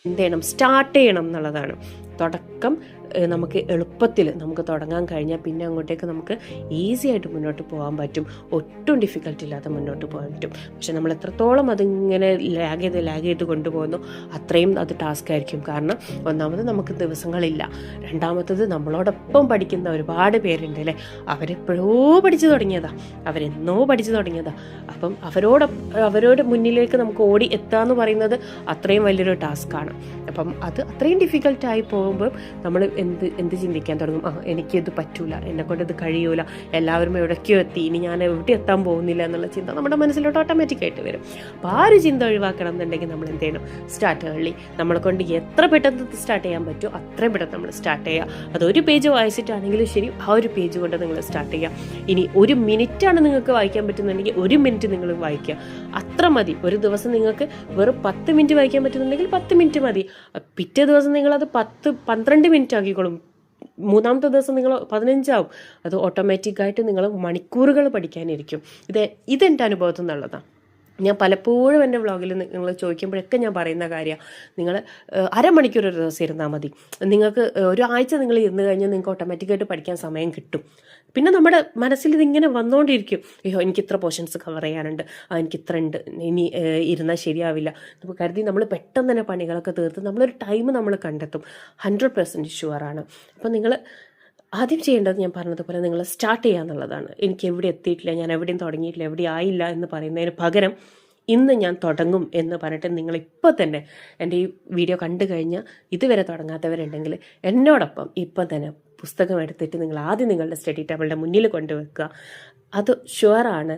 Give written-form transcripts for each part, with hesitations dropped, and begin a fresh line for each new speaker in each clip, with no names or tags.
എന്ത് ചെയ്യണം, സ്റ്റാർട്ട് ചെയ്യണം എന്നുള്ളതാണ്. തുടക്കം നമുക്ക് എളുപ്പത്തിൽ നമുക്ക് തുടങ്ങാൻ കഴിഞ്ഞാൽ പിന്നെ അങ്ങോട്ടേക്ക് നമുക്ക് ഈസി ആയിട്ട് മുന്നോട്ട് പോകാൻ പറ്റും, ഒട്ടും ഡിഫിക്കൽട്ട് ഇല്ലാതെ മുന്നോട്ട് പോകാൻ പറ്റും. പക്ഷെ നമ്മൾ എത്രത്തോളം അതിങ്ങനെ ലാഗ് ചെയ്ത് കൊണ്ടുപോകുന്നു അത്രയും അത് ടാസ്ക് ആയിരിക്കും. കാരണം ഒന്നാമത് നമുക്ക് ദിവസങ്ങളില്ല, രണ്ടാമത്തത് നമ്മളോടൊപ്പം പഠിക്കുന്ന ഒരുപാട് പേരുണ്ട് അല്ലേ, അവരെപ്പോഴോ പഠിച്ചു തുടങ്ങിയതാ. അപ്പം അവരോട് മുന്നിലേക്ക് നമുക്ക് ഓടി എത്താന്ന് പറയുന്നത് അത്രയും വലിയൊരു ടാസ്ക്കാണ്. അപ്പം അത് അത്രയും ഡിഫിക്കൽട്ടായി പോകുമ്പോൾ നമ്മൾ എന്ത് ചിന്തിക്കാൻ തുടങ്ങും, എനിക്കിത് പറ്റൂല, എന്നെക്കൊണ്ട് ഇത് കഴിയൂല, എല്ലാവരും എവിടേക്കോ എത്തി, ഇനി ഞാൻ എവിടെ എത്താൻ പോകുന്നില്ല എന്നുള്ള ചിന്ത നമ്മുടെ മനസ്സിലോട്ട് ഓട്ടോമാറ്റിക്കായിട്ട് വരും. അപ്പോൾ ആ ഒരു ചിന്ത ഒഴിവാക്കണം എന്നുണ്ടെങ്കിൽ നമ്മൾ എന്ത് ചെയ്യണം, സ്റ്റാർട്ട് ഏർലി. നമ്മളെ കൊണ്ട് എത്ര പെട്ടെന്ന് സ്റ്റാർട്ട് ചെയ്യാൻ പറ്റുമോ അത്രയും പെട്ടെന്ന് നമ്മൾ സ്റ്റാർട്ട് ചെയ്യുക. അതൊരു പേജ് വായിച്ചിട്ടാണെങ്കിലും ശരി, ആ ഒരു പേജ് കൊണ്ട് നിങ്ങൾ സ്റ്റാർട്ട് ചെയ്യുക. ഇനി 1 മിനിറ്റാണ് നിങ്ങൾക്ക് വായിക്കാൻ പറ്റുന്നുണ്ടെങ്കിൽ 1 മിനിറ്റ് നിങ്ങൾ വായിക്കുക, അത്ര മതി. ഒരു ദിവസം നിങ്ങൾക്ക് വെറും 10 മിനിറ്റ് വായിക്കാൻ പറ്റുന്നുണ്ടെങ്കിൽ 10 മിനിറ്റ് മതി. പിറ്റേ ദിവസം നിങ്ങളത് 10-12 മിനിറ്റ് ആക്കിക്കോളും. മൂന്നാമത്തെ ദിവസം നിങ്ങൾ 15 ആവും. അത് ഓട്ടോമാറ്റിക്കായിട്ട് നിങ്ങൾ മണിക്കൂറുകൾ പഠിക്കാനിരിക്കും. ഇതെൻ്റെ അനുഭവത്തിൽ നിന്നുള്ളതാണ്. ഞാൻ പലപ്പോഴും എൻ്റെ വ്ളോഗിൽ നിങ്ങൾ ചോദിക്കുമ്പോഴൊക്കെ ഞാൻ പറയുന്ന കാര്യമാണ്, നിങ്ങൾ അരമണിക്കൂർ ഒരു ദിവസം ഇരുന്നാൽ മതി. നിങ്ങൾക്ക് ഒരാഴ്ച നിങ്ങൾ ഇരുന്ന് കഴിഞ്ഞാൽ നിങ്ങൾക്ക് ഓട്ടോമാറ്റിക്കായിട്ട് പഠിക്കാൻ സമയം കിട്ടും. പിന്നെ നമ്മുടെ മനസ്സിൽ ഇതിങ്ങനെ വന്നുകൊണ്ടിരിക്കും, അയ്യോ എനിക്ക് ഇത്ര പോർഷൻസ് കവർ ചെയ്യാനുണ്ട്, എനിക്ക് ഇത്ര ഉണ്ട്, ഇനി ഇരുന്നാൽ ശരിയാവില്ല. നമുക്ക് കരുതി നമ്മൾ പെട്ടെന്ന് തന്നെ പണികളൊക്കെ തീർത്ത് നമ്മളൊരു ടൈം നമ്മൾ കണ്ടെത്തും. 100% ഷുവറാണ്. അപ്പം നിങ്ങൾ ആദ്യം ചെയ്യേണ്ടത് ഞാൻ പറഞ്ഞതുപോലെ നിങ്ങൾ സ്റ്റാർട്ട് ചെയ്യുക എന്നുള്ളതാണ്. എനിക്ക് എവിടെ എത്തിയിട്ടില്ല, ഞാൻ എവിടെയും തുടങ്ങിയിട്ടില്ല, എവിടെ ആയില്ല എന്ന് പറയുന്നതിന് പകരം ഇന്ന് ഞാൻ തുടങ്ങും എന്ന് പറഞ്ഞിട്ട് നിങ്ങളിപ്പോൾ തന്നെ എൻ്റെ ഈ വീഡിയോ കണ്ടു കഴിഞ്ഞാൽ ഇതുവരെ തുടങ്ങാത്തവരുണ്ടെങ്കിൽ എന്നോടൊപ്പം ഇപ്പം തന്നെ പുസ്തകം എടുത്തിട്ട് നിങ്ങൾ ആദ്യം നിങ്ങളുടെ സ്റ്റഡി ടേബിളിൻ്റെ മുന്നിൽ കൊണ്ടുവെക്കുക. അത് ഷുവറാണ്,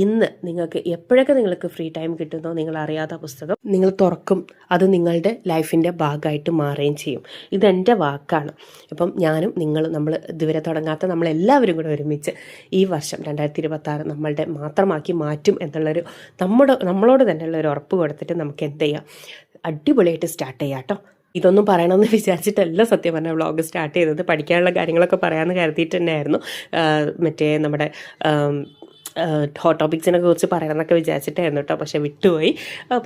ഇന്ന് നിങ്ങൾക്ക് എപ്പോഴൊക്കെ നിങ്ങൾക്ക് ഫ്രീ ടൈം കിട്ടുന്നോ നിങ്ങൾ അറിയാത്ത പുസ്തകം നിങ്ങൾ തുറക്കും, അത് നിങ്ങളുടെ ലൈഫിൻ്റെ ഭാഗമായിട്ട് മാറുകയും ചെയ്യും. ഇതെൻ്റെ വാക്കാണ്. അപ്പം ഞാനും നമ്മൾ ഇതുവരെ തുടങ്ങാത്ത നമ്മളെല്ലാവരും കൂടെ ഒരുമിച്ച് ഈ വർഷം 2026 നമ്മളുടെ മാത്രമാക്കി മാറ്റും എന്നുള്ളൊരു നമ്മളോട് തന്നെയുള്ളൊരു ഉറപ്പ് കൊടുത്തിട്ട് നമുക്ക് എന്ത് ചെയ്യാം, അടിപൊളിയായിട്ട് സ്റ്റാർട്ട് ചെയ്യാം കേട്ടോ. ഇതൊന്നും പറയണമെന്ന് വിചാരിച്ചിട്ടല്ല സത്യം പറഞ്ഞാൽ വ്ളോഗ് സ്റ്റാർട്ട് ചെയ്തത്. പഠിക്കാനുള്ള കാര്യങ്ങളൊക്കെ പറയാമെന്ന് കരുതിയിട്ട് തന്നെയായിരുന്നു. നമ്മുടെ ഹോട്ട് ടോപ്പിക്സിനെ കുറിച്ച് പറയണമെന്നൊക്കെ വിചാരിച്ചിട്ടായിരുന്നു കേട്ടോ, പക്ഷേ വിട്ടുപോയി.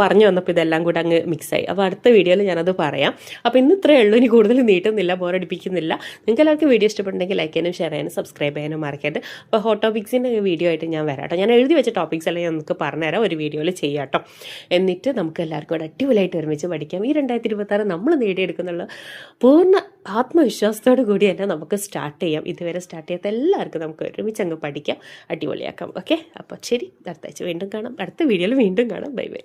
പറഞ്ഞു വന്നപ്പോൾ ഇതെല്ലാം കൂടെ അങ്ങ് മിക്സായി. അപ്പോൾ അടുത്ത വീഡിയോയിൽ ഞാനത് പറയാം. അപ്പോൾ ഇന്ന് ഇത്രയേ ഉള്ളൂ, ഇനി കൂടുതൽ നീട്ടുന്നില്ല, ബോറടിപ്പിക്കുന്നില്ല. നിങ്ങൾക്ക് എല്ലാവർക്കും വീഡിയോ ഇഷ്ടപ്പെട്ടുണ്ടെങ്കിൽ ലൈക്ക് ചെയ്യാനും ഷെയർ ചെയ്യാനും സബ്സ്ക്രൈബ് ചെയ്യാനും മറക്കരുത്. അപ്പോൾ ഹോട്ട് ടോപ്പിക്സിൻ്റെ വീഡിയോ ആയിട്ട് ഞാൻ വരാം കേട്ടോ. ഞാൻ എഴുതി വെച്ച ടോപ്പിക്സ് എല്ലാം നമുക്ക് പറഞ്ഞുതരാം, ഒരു വീഡിയോയിൽ ചെയ്യാം കേട്ടോ. എന്നിട്ട് നമുക്ക് എല്ലാവർക്കും കൂടെ അടിപൊളിയായിട്ട് ഒരുമിച്ച് പഠിക്കാം. ഈ 2026 നമ്മൾ നേടിയെടുക്കുന്നുള്ള പൂർണ്ണ ആത്മവിശ്വാസത്തോടു കൂടി തന്നെ നമുക്ക് സ്റ്റാർട്ട് ചെയ്യാം. ഇതുവരെ സ്റ്റാർട്ട് ചെയ്യാത്ത എല്ലാവർക്കും നമുക്ക് ഒരുമിച്ച് അങ്ങ് പഠിക്കാം, അടിപൊളിയാക്കാം. ഓക്കെ, അപ്പോൾ ശരി, അടുത്ത ആഴ്ച വീണ്ടും കാണാം, അടുത്ത വീഡിയോയിൽ വീണ്ടും കാണാം. Bye bye.